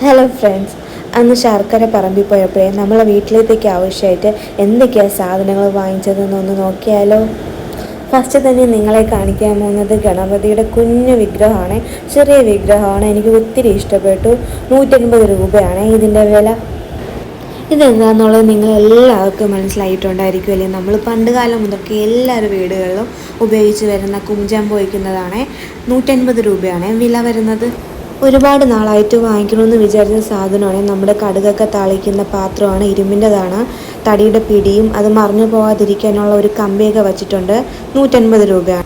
Hello friends, അന്ന് ശർക്കര പറമ്പിൽ പോയപ്പോഴേ നമ്മളെ വീട്ടിലേക്ക് ആവശ്യമായിട്ട് എന്തൊക്കെയാണ് സാധനങ്ങൾ വാങ്ങിച്ചതെന്നൊന്ന് നോക്കിയാലോ. ഫസ്റ്റ് തന്നെ നിങ്ങളെ കാണിക്കാൻ പോകുന്നത് ഗണപതിയുടെ കുഞ്ഞു വിഗ്രഹമാണ്. ചെറിയ വിഗ്രഹമാണ്, എനിക്ക് ഒത്തിരി ഇഷ്ടപ്പെട്ടു. 150 രൂപയാണ് ഇതിൻ്റെ വില. ഇതെന്താണെന്നുള്ളത് നിങ്ങൾ എല്ലാവർക്കും മനസ്സിലായിട്ടുണ്ടായിരിക്കുമല്ലേ. നമ്മൾ പണ്ട് കാലം മുതൽക്ക് എല്ലാവരും വീടുകളിലും ഉപയോഗിച്ച് വരുന്ന കുഞ്ചാൻ പോയിക്കുന്നതാണ്. 150 രൂപയാണ് വില വരുന്നത്. ഒരുപാട് നാളായിട്ട് വാങ്ങിക്കണമെന്ന് വിചാരിച്ച സാധനമാണ്. നമ്മുടെ കടുകൊക്കെ താളിക്കുന്ന പാത്രമാണ്, ഇരുമ്പിൻ്റെതാണ്. തടിയുടെ പിടിയും അത് മറിഞ്ഞു പോകാതിരിക്കാനുള്ള ഒരു കമ്പിയൊക്കെ വച്ചിട്ടുണ്ട്. 150 രൂപയാണ്.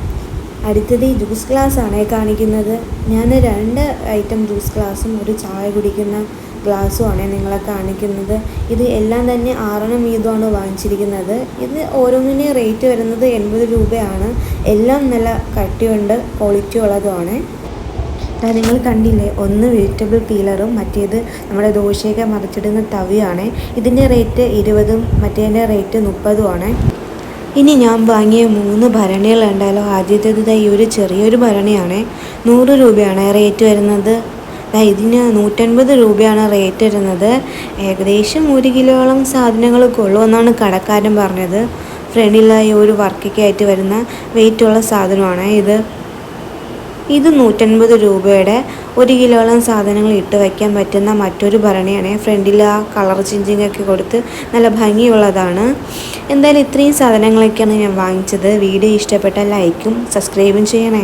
അടുത്തത് ഈ ജ്യൂസ് ഗ്ലാസ് ആണ് കാണിക്കുന്നത്. ഞാൻ 2 ഐറ്റം ജ്യൂസ് ഗ്ലാസും ഒരു ചായ കുടിക്കുന്ന ഗ്ലാസ്സുമാണ് നിങ്ങളെ കാണിക്കുന്നത്. ഇത് എല്ലാം തന്നെ 6 വീതമാണ് വാങ്ങിച്ചിരിക്കുന്നത്. ഇത് ഓരോന്നിൻ്റെയും റേറ്റ് വരുന്നത് 80 രൂപയാണ്. എല്ലാം നല്ല കട്ടിയുണ്ട്, ക്വാളിറ്റി ഉള്ളതുമാണ്. നിങ്ങൾ കണ്ടില്ലേ, ഒന്ന് വെജിറ്റബിൾ പീലറും മറ്റേത് നമ്മുടെ ദോശയൊക്കെ മറിച്ചിടുന്ന തവിയാണ്. ഇതിൻ്റെ റേറ്റ് 20ഉം മറ്റേതിൻ്റെ റേറ്റ് 30ഉമാണ്. ഇനി ഞാൻ വാങ്ങിയ 3 ഭരണികൾ ഉണ്ടല്ലോ. ആദ്യത്തേത് ഈ ഒരു ചെറിയൊരു ഭരണിയാണ്. 100 രൂപയാണ് റേറ്റ് വരുന്നത്. ഇതിന് 150 രൂപയാണ് റേറ്റ് വരുന്നത്. ഏകദേശം 1 കിലോളം സാധനങ്ങളൊക്കെ ഉള്ളൂ എന്നാണ് കടക്കാരൻ പറഞ്ഞത്. ഫ്രണ്ടിലായി ഒരു വർക്കൊക്കെ ആയിട്ട് വരുന്ന വെയിറ്റുള്ള സാധനമാണ് ഇത് 150 രൂപയുടെ 1 കിലോളം സാധനങ്ങൾ ഇട്ട് വയ്ക്കാൻ പറ്റുന്ന മറ്റൊരു ഭരണിയാണ്. ഫ്രണ്ടിൽ ആ കളർ ചേഞ്ചിങ്ങൊക്കെ കൊടുത്ത് നല്ല ഭംഗിയുള്ളതാണ്. എന്തായാലും ഇത്രയും സാധനങ്ങളൊക്കെയാണ് ഞാൻ വാങ്ങിച്ചത്. വീഡിയോ ഇഷ്ടപ്പെട്ടാൽ ലൈക്കും സബ്സ്ക്രൈബും ചെയ്യണേ.